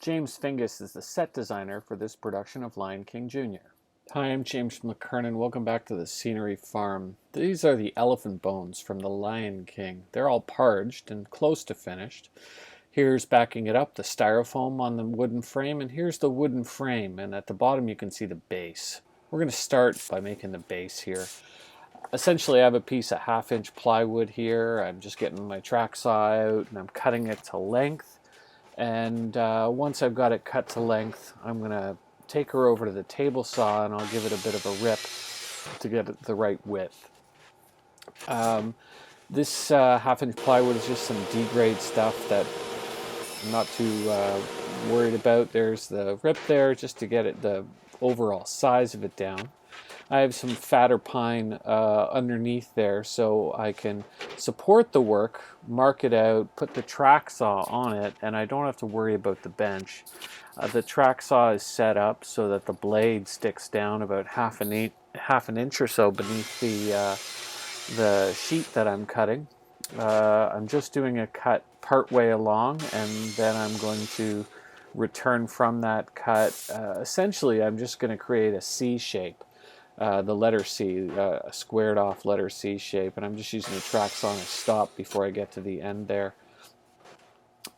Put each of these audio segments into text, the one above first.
James Fingus is the set designer for this production of Lion King Jr. Hi, I'm James McKernan. Welcome back to the Scenery Farm. These are the elephant bones from the Lion King. They're all parged and close to finished. Here's, backing it up, the styrofoam on the wooden frame, and here's the wooden frame, and at the bottom you can see the base. We're going to start by making the base here. Essentially, I have a piece of 1/2-inch plywood here. I'm just getting my track saw out and I'm cutting it to length. And once I've got it cut to length, I'm going to take her over to the table saw and I'll give it a bit of a rip to get it the right width. This 1/2-inch plywood is just some D-grade stuff that I'm not too worried about. There's the rip there just to get it the overall size of it down. I have some fatter pine underneath there so I can support the work, mark it out, put the track saw on it, and I don't have to worry about the bench. The track saw is set up so that the blade sticks down about half an inch or so beneath the sheet that I'm cutting. I'm just doing a cut part way along, and then I'm going to return from that cut. Essentially, I'm just going to create a C shape. The letter C, a squared off letter C shape, and I'm just using the track saw to stop before I get to the end there.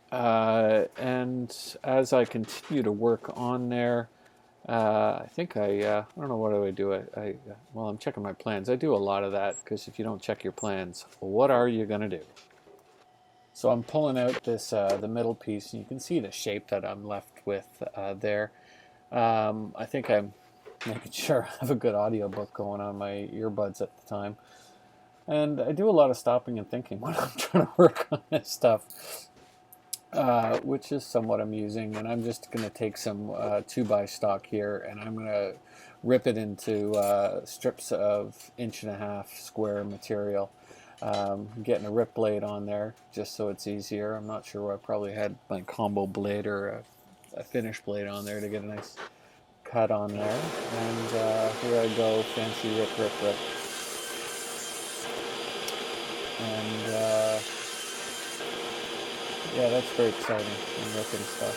And as I continue to work on there, I think I don't know, what do I do? Well, I'm checking my plans. I do a lot of that, because if you don't check your plans, what are you going to do? So I'm pulling out this the middle piece, and you can see the shape that I'm left with there. I think I'm making sure I have a good audiobook going on my earbuds at the time. And I do a lot of stopping and thinking when I'm trying to work on this stuff, which is somewhat amusing. And I'm just going to take some 2x stock here, and I'm going to rip it into strips of 1.5-inch square material. Getting a rip blade on there just so it's easier. I'm not sure, I probably had my combo blade or a finish blade on there to get a nice cut on there, and here I go, fancy rip. And yeah, that's very exciting, I'm ripping stuff.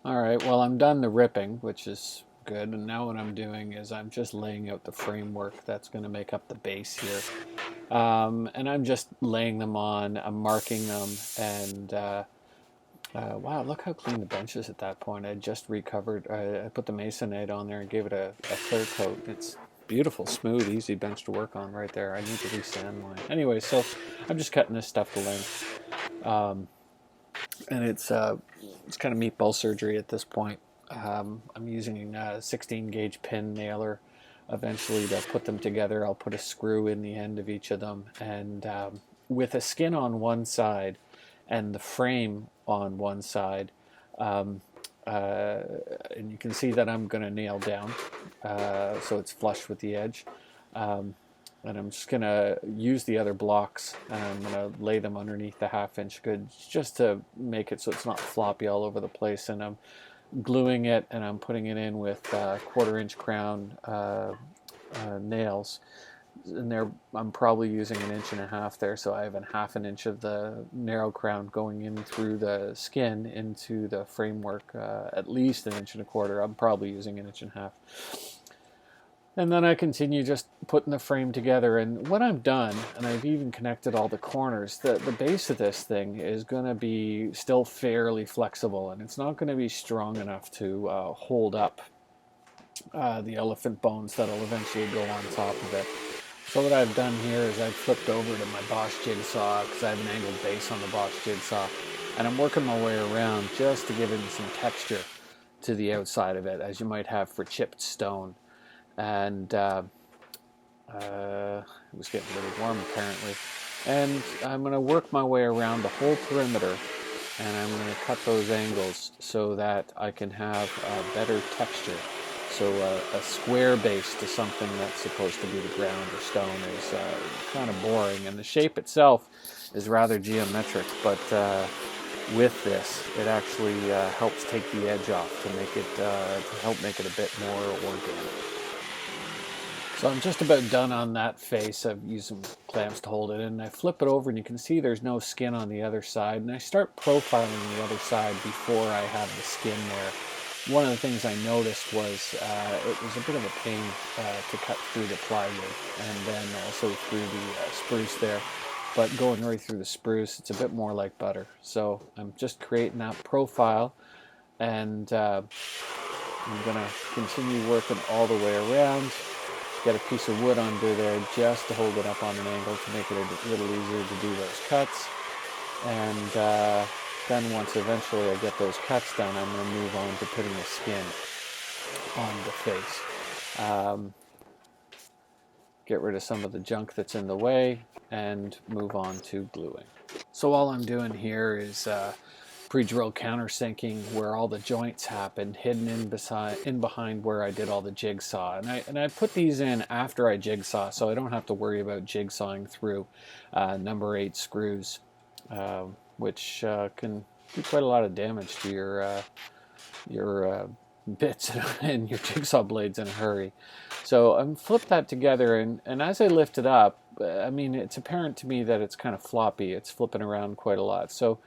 Alright, well, I'm done the ripping, which is good, and now what I'm doing is I'm just laying out the framework that's going to make up the base here. And I'm just laying them on, I'm marking them, and wow, look how clean the bench is at that point. I just recovered, I put the masonite on there and gave it a clear coat. It's beautiful, smooth, easy bench to work on right there. I need to resand mine. Anyway, so I'm just cutting this stuff to length. And it's kind of meatball surgery at this point. I'm using a 16 gauge pin nailer eventually to put them together. I'll put a screw in the end of each of them, and with a skin on one side and the frame on one side, and you can see that I'm going to nail down so it's flush with the edge, and I'm just going to use the other blocks, and I'm going to lay them underneath the 1/2-inch goods just to make it so it's not floppy all over the place. And I'm gluing it, and I'm putting it in with 1/4-inch crown nails. And there, I'm probably using 1.5 inches there, so I have 1/2 inch of the narrow crown going in through the skin into the framework, at least 1.25 inches. I'm probably using 1.5 inches. And then I continue just putting the frame together, and when I'm done, and I've even connected all the corners, the base of this thing is going to be still fairly flexible, and it's not going to be strong enough to hold up the elephant bones that'll eventually go on top of it. So what I've done here is I've flipped over to my Bosch jigsaw, because I have an angled base on the Bosch jigsaw, and I'm working my way around just to give it some texture to the outside of it, as you might have for chipped stone. And it was getting really warm apparently. And I'm going to work my way around the whole perimeter, and I'm going to cut those angles so that I can have a better texture. So a square base to something that's supposed to be the ground or stone is kind of boring, and the shape itself is rather geometric, but with this, it actually helps take the edge off to make it to help make it a bit more organic. So I'm just about done on that face. I've used some clamps to hold it in. I flip it over and you can see there's no skin on the other side. And I start profiling the other side before I have the skin there. One of the things I noticed was it was a bit of a pain to cut through the plywood and then also through the spruce there. But going right through the spruce, it's a bit more like butter. So I'm just creating that profile, and I'm going to continue working all the way around. Get a piece of wood under there just to hold it up on an angle to make it a little easier to do those cuts. And then once eventually I get those cuts done, I'm going to move on to putting the skin on the face. Get rid of some of the junk that's in the way and move on to gluing. So all I'm doing here is pre-drill countersinking where all the joints happen, hidden in behind where I did all the jigsaw. And I put these in after I jigsaw, so I don't have to worry about jigsawing through number 8 screws, which can do quite a lot of damage to your bits and your jigsaw blades in a hurry. So I'm flipped that together, and as I lift it up, I mean, it's apparent to me that it's kind of floppy. It's flipping around quite a lot. So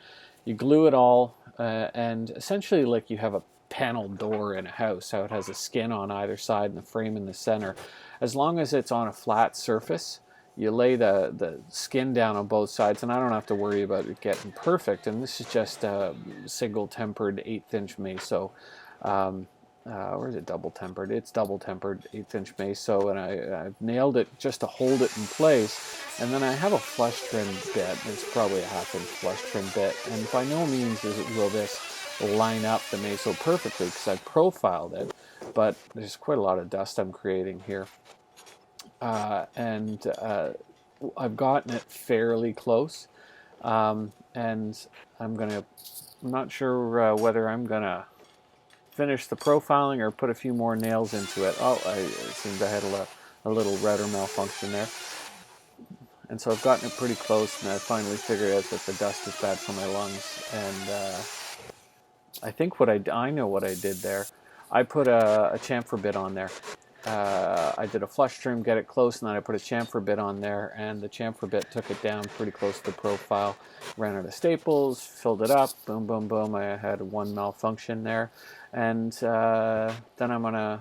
you glue it all, and essentially like you have a paneled door in a house, how it has a skin on either side and the frame in the center. As long as it's on a flat surface, you lay the skin down on both sides, and I don't have to worry about it getting perfect. And this is just a single tempered 1/8 inch meso. Or is it double tempered? It's double tempered 1/8 inch meso, and I've nailed it just to hold it in place. And then I have a flush trim bit. It's probably a 1/2 inch flush trim bit, and by no means will this line up the meso perfectly because I profiled it, but there's quite a lot of dust I'm creating here. And I've gotten it fairly close, and I'm not sure whether I'm gonna finish the profiling or put a few more nails into it. Oh, I seem to have a little router malfunction there. And so I've gotten it pretty close, and I finally figured out that the dust is bad for my lungs. And I think I know what I did there. I put a chamfer bit on there. I did a flush trim, get it close, and then I put a chamfer bit on there, and the chamfer bit took it down pretty close to the profile. Ran out of staples, filled it up, boom, boom, boom. I had one malfunction there. And then I'm going to,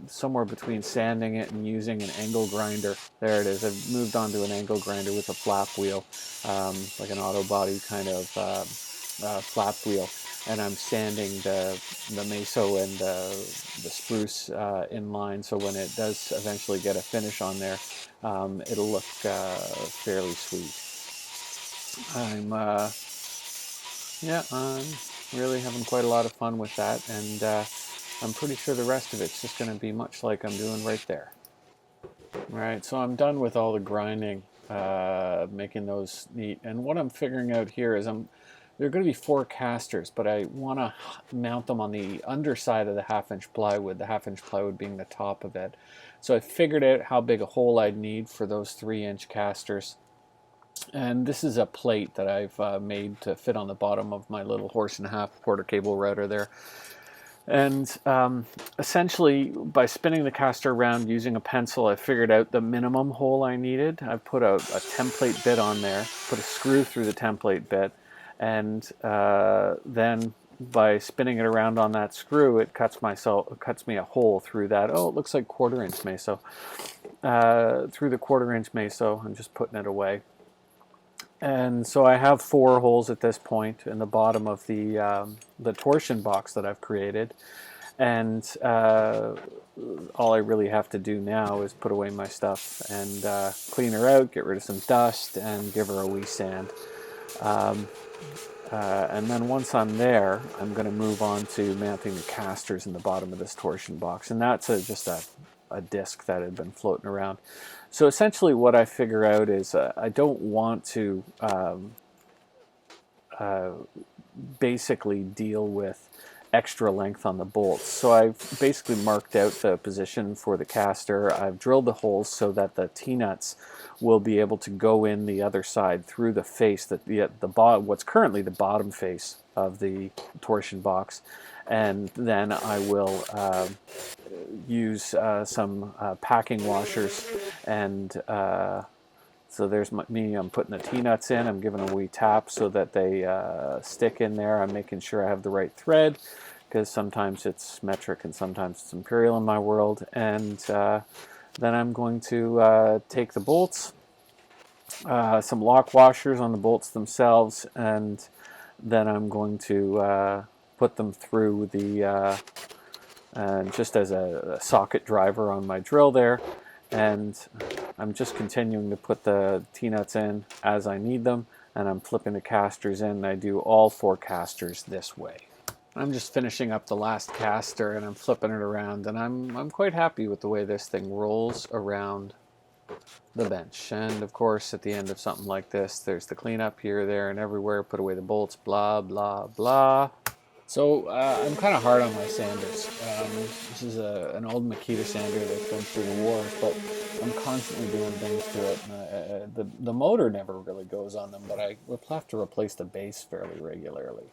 somewhere between sanding it and using an angle grinder, there it is. I've moved on to an angle grinder with a flap wheel, like an auto body kind of flap wheel. And I'm sanding the meso and the spruce in line, so when it does eventually get a finish on there, it'll look fairly sweet. I'm really having quite a lot of fun with that, and I'm pretty sure the rest of it's just going to be much like I'm doing right there. Alright, so I'm done with all the grinding, making those neat, and what I'm figuring out here is there are going to be 4 casters, but I want to mount them on the underside of the 1/2 inch plywood, the 1/2 inch plywood being the top of it. So I figured out how big a hole I'd need for those 3-inch casters. And this is a plate that I've made to fit on the bottom of my little 1.5 quarter cable router there. And essentially, by spinning the caster around using a pencil, I figured out the minimum hole I needed. I put a template bit on there, put a screw through the template bit, and then by spinning it around on that screw, it cuts me a hole through that. Oh, it looks like 1/4 inch meso. Through the 1/4 inch meso, I'm just putting it away. And so I have 4 holes at this point in the bottom of the torsion box that I've created. And all I really have to do now is put away my stuff and clean her out, get rid of some dust, and give her a wee sand. And then once I'm there, I'm going to move on to mounting the casters in the bottom of this torsion box. And that's just a disc that had been floating around. So essentially what I figure out is I don't want to basically deal with extra length on the bolts. So I've basically marked out the position for the caster. I've drilled the holes so that the T-nuts will be able to go in the other side through the face, what's currently the bottom face of the torsion box. And then I will use some packing washers, and so there's me. I'm putting the T-nuts in. I'm giving a wee tap so that they stick in there. I'm making sure I have the right thread, because sometimes it's metric and sometimes it's imperial in my world. And then I'm going to take the bolts, some lock washers on the bolts themselves, and then I'm going to put them through the just as a socket driver on my drill there. And I'm just continuing to put the T-nuts in as I need them, and I'm flipping the casters in. I do all 4 casters this way. I'm just finishing up the last caster, and I'm flipping it around, and I'm quite happy with the way this thing rolls around the bench. And of course, at the end of something like this, there's the cleanup here, there, and everywhere. Put away the bolts, blah, blah, blah. So I'm kind of hard on my sanders. This is an old Makita sander that's been through the wars, but I'm constantly doing things to it. And, the motor never really goes on them, but I would have to replace the base fairly regularly.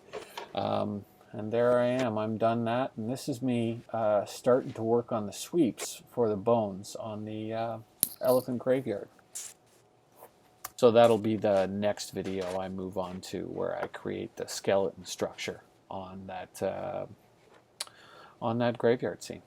And there I am. I'm done that, and this is me starting to work on the sweeps for the bones on the elephant graveyard. So that'll be the next video I move on to, where I create the skeleton structure on that graveyard scene.